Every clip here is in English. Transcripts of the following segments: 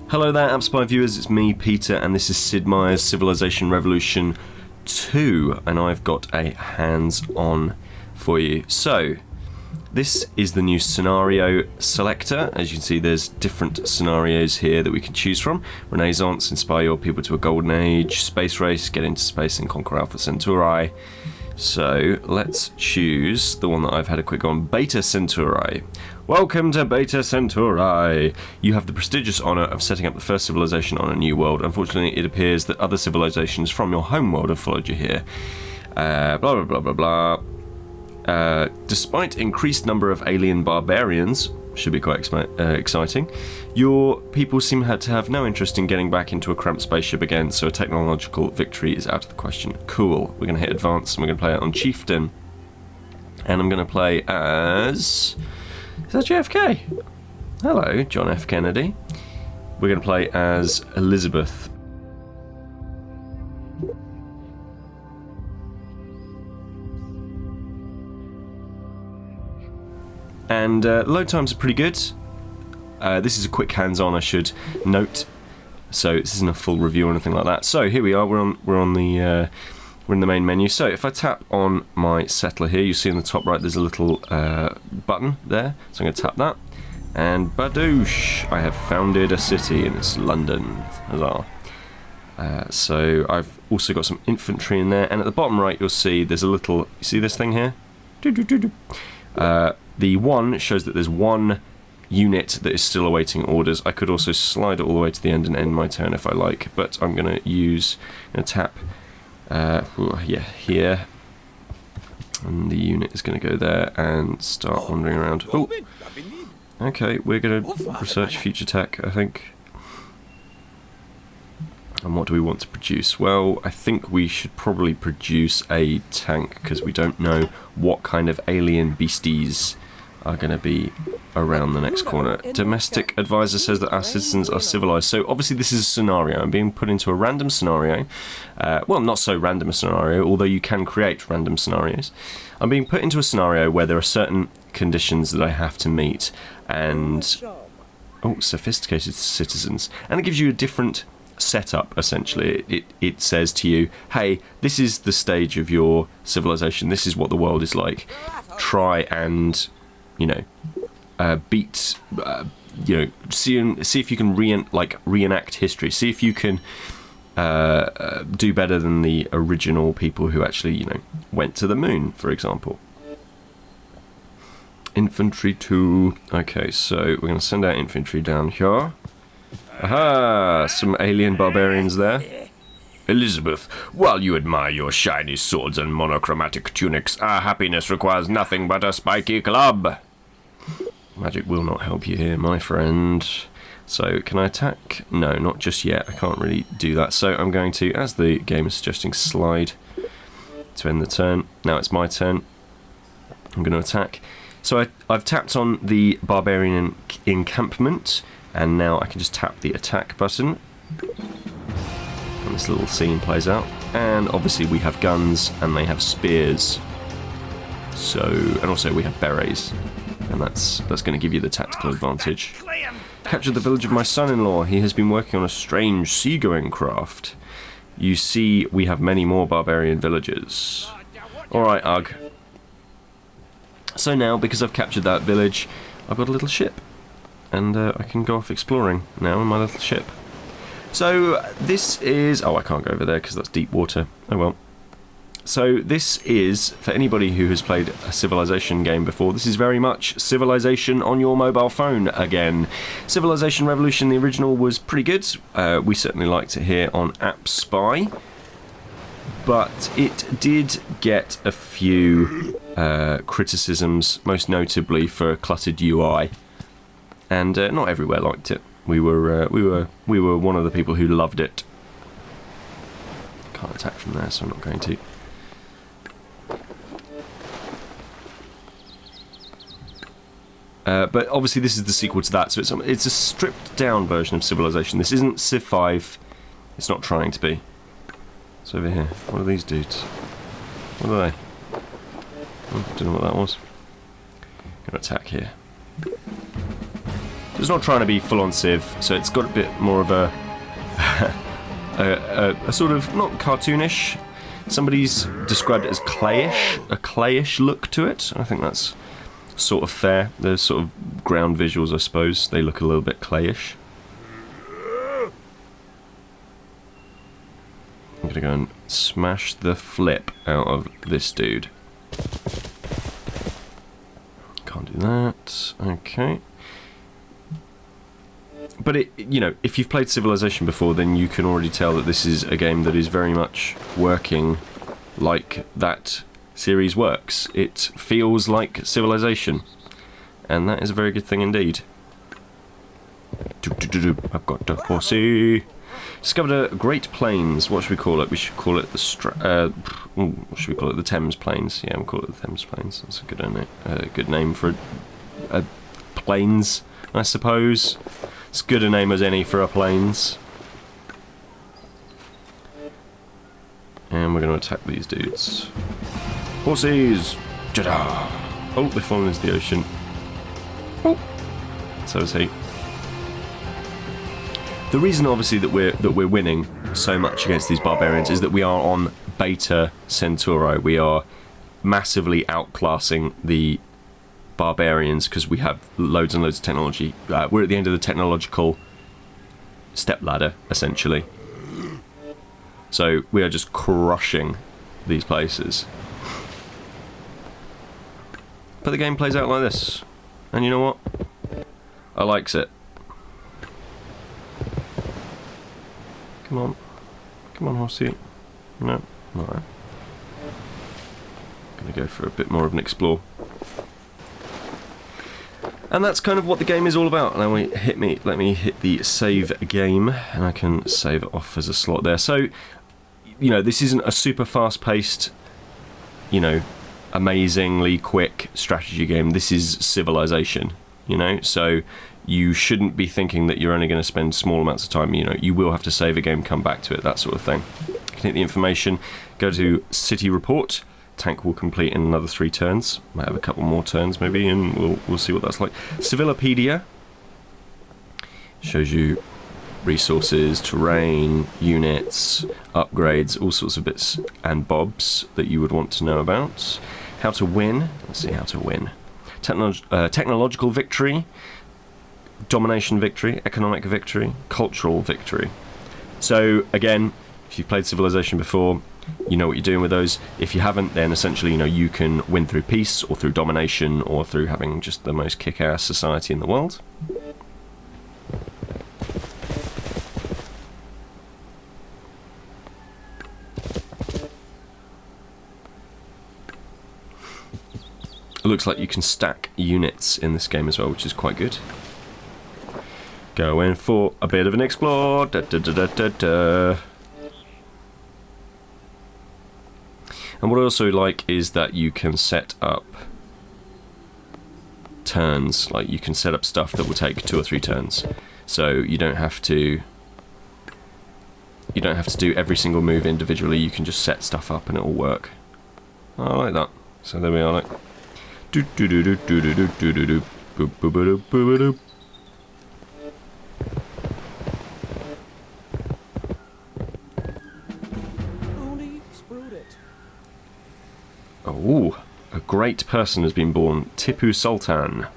Hello there, AppSpy viewers, it's me, Peter, and this is Sid Meier's Civilization Revolution 2, and I've got a hands-on for you. So, this is the new Scenario Selector. As you can see, there's different scenarios here that we can choose from. Renaissance, inspire your people to a golden age. Space race, get into space and conquer Alpha Centauri. So, let's choose the one that I've had a quick on, Beta Centauri. Welcome to Beta Centauri! You have the prestigious honour of setting up the first civilization on a new world. Unfortunately, it appears that other civilizations from your home world have followed you here. Blah blah blah blah blah. Despite increased number of alien barbarians, should be quite exciting, your people seem to have no interest in getting back into a cramped spaceship again, so a technological victory is out of the question. Cool. We're going to hit advance and we're going to play it on Chieftain. And I'm going to play as... Is that JFK? Hello, John F. Kennedy. We're going to play as Elizabeth. And load times are pretty good. This is a quick hands-on, I should note. So this isn't a full review or anything like that. So here we are. We're in the main menu. So if I tap on my settler here, you see in the top right there's a little button there. So I'm going to tap that, and badoosh! I have founded a city, and it's London. Huzzah! So I've also got some infantry in there, and at the bottom right you'll see there's a little. You see this thing here? The one shows that there's one unit that is still awaiting orders. I could also slide it all the way to the end and end my turn if I like, but I'm going to tap here, and the unit is going to go there and start wandering around. Oh, okay, we're going to research future tech, I think. And what do we want to produce? Well, I think we should probably produce a tank, because we don't know what kind of alien beasties are going to be around the next corner. Domestic advisor says that our citizens are civilized. So obviously this is a scenario. I'm being put into a random scenario. Well, not so random a scenario, although you can create random scenarios. I'm being put into a scenario where there are certain conditions that I have to meet, and sophisticated citizens, and it gives you a different setup. Essentially, it says to you, hey, this is the stage of your civilization, this is what the world is like, try and beat, see if you can reenact history, see if you can do better than the original people who actually went to the moon, for example. Infantry 2. Okay, so we're going to send our infantry down here. Aha! Some alien barbarians there. Elizabeth, while you admire your shiny swords and monochromatic tunics, our happiness requires nothing but a spiky club. Magic will not help you here, my friend. So, can I attack? No, not just yet. I can't really do that. So, I'm going to, as the game is suggesting, slide to end the turn. Now it's my turn. I'm going to attack. So, I've tapped on the barbarian encampment, and now I can just tap the attack button. And this little scene plays out. And obviously we have guns, and they have spears. So, and also we have berets. And that's going to give you the tactical advantage. Captured the village of my son-in-law. He has been working on a strange seagoing craft. You see, we have many more barbarian villages. Alright, Ugh. So now, because I've captured that village, I've got a little ship. And I can go off exploring now in my little ship. So, this is... Oh, I can't go over there because that's deep water. Oh well. So this is, for anybody who has played a Civilization game before, this is very much Civilization on your mobile phone again. Civilization Revolution, the original, was pretty good. We certainly liked it here on AppSpy. But it did get a few criticisms, most notably for cluttered UI. And not everywhere liked it. We were one of the people who loved it. Can't attack from there, so I'm not going to. But obviously this is the sequel to that, so it's a stripped down version of Civilization. This isn't Civ 5. It's not trying to be. It's over here. What are these dudes? What are they? Oh, don't know what that was. Gonna attack here. It's not trying to be full-on Civ, so it's got a bit more of a a sort of, not cartoonish. Somebody's described it as clayish, a clayish look to it. I think that's sort of fair. The sort of ground visuals, I suppose, they look a little bit clayish. I'm gonna go and smash the flip out of this dude. Can't do that. Okay. But it, you know, if you've played Civilization before, then you can already tell that this is a game that is very much working like that series works. It feels like Civilization, and that is a very good thing indeed. I've got the horsey. Discovered a Great Plains. What should we call it? We should call it the what should we call it? The Thames Plains. Yeah, we'll call it the Thames Plains. That's a good name for a plains, I suppose. As good a name as any for a plains. And we're going to attack these dudes. Horses! Ta-da! Oh, they've fallen into the ocean. Oh. So is he. The reason, obviously, that we're winning so much against these barbarians is that we are on beta Centauri. We are massively outclassing the barbarians because we have loads and loads of technology. We're at the end of the technological step ladder, essentially. So we are just crushing these places. But the game plays out like this. And you know what? I likes it. Come on. Come on, horsey. No. Alright. Gonna go for a bit more of an explore. And that's kind of what the game is all about. Now let me hit the save game, and I can save it off as a slot there. So, you know, this isn't a super fast-paced, you know, amazingly quick strategy game. This is Civilization, you know, so you shouldn't be thinking that you're only going to spend small amounts of time. You know, you will have to save a game, come back to it, that sort of thing. You can hit the information, go to City Report. Tank will complete in another 3 turns. Might have a couple more turns maybe, and we'll see what that's like. Civilopedia shows you resources, terrain, units, upgrades, all sorts of bits and bobs that you would want to know about. How to win. Let's see how to win. Technological victory, domination victory, economic victory, cultural victory. So again, if you've played Civilization before, you know what you're doing with those. If you haven't, then essentially, you know, you can win through peace or through domination or through having just the most kick-ass society in the world. It looks like you can stack units in this game as well, which is quite good. Going for a bit of an explore. Da, da, da, da, da, da. And what I also like is that you can set up turns. Like, you can set up stuff that will take 2 or 3 turns. So you don't have to do every single move individually. You can just set stuff up and it will work. I like that. So there we are. Like, do do do do do do do do do do boop boop boop boop boop. Oh, a great person has been born, Tipu Sultan.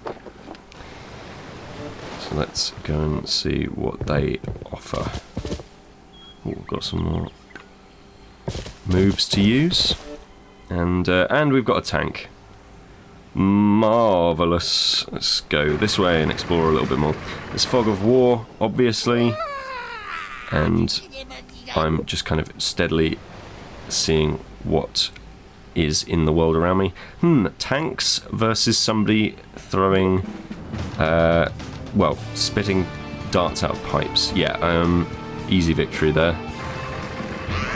So let's go and see what they offer. Oh, we've got some more moves to use, and we've got a tank. Marvellous. Let's go this way and explore a little bit more. There's fog of war, obviously, and I'm just kind of steadily seeing what is in the world around me. Tanks versus somebody throwing, well, spitting darts out of pipes. Yeah, easy victory there.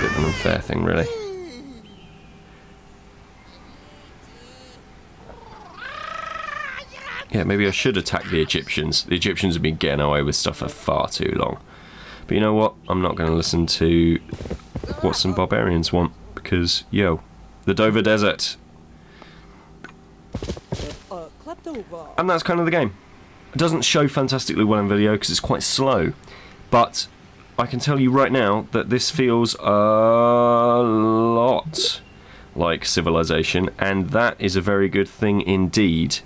Bit of an unfair thing, really. Yeah, maybe I should attack the Egyptians. The Egyptians have been getting away with stuff for far too long. But you know what? I'm not going to listen to what some barbarians want, because, yo, the Dover Desert. And that's kind of the game. doesn't show fantastically well in video because it's quite slow, but I can tell you right now that this feels a lot like Civilization, and that is a very good thing indeed.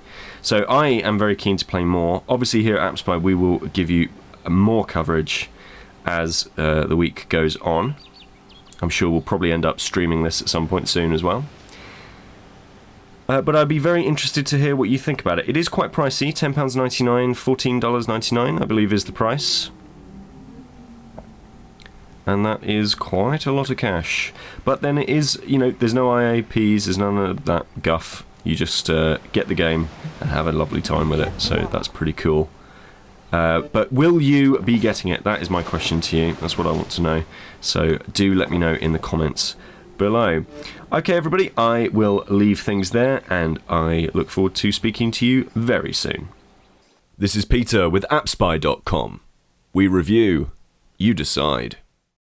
So I am very keen to play more. Obviously here at AppSpy we will give you more coverage as the week goes on. I'm sure we'll probably end up streaming this at some point soon as well. But I'd be very interested to hear what you think about it. It is quite pricey, £10.99, $14.99 I believe is the price. And that is quite a lot of cash. But then it is, you know, there's no IAPs, there's none of that guff. You just get the game and have a lovely time with it, so that's pretty cool. But will you be getting it? That is my question to you. That's what I want to know. So do let me know in the comments below. Okay, everybody, I will leave things there, and I look forward to speaking to you very soon. This is Peter with appspy.com. We review, you decide.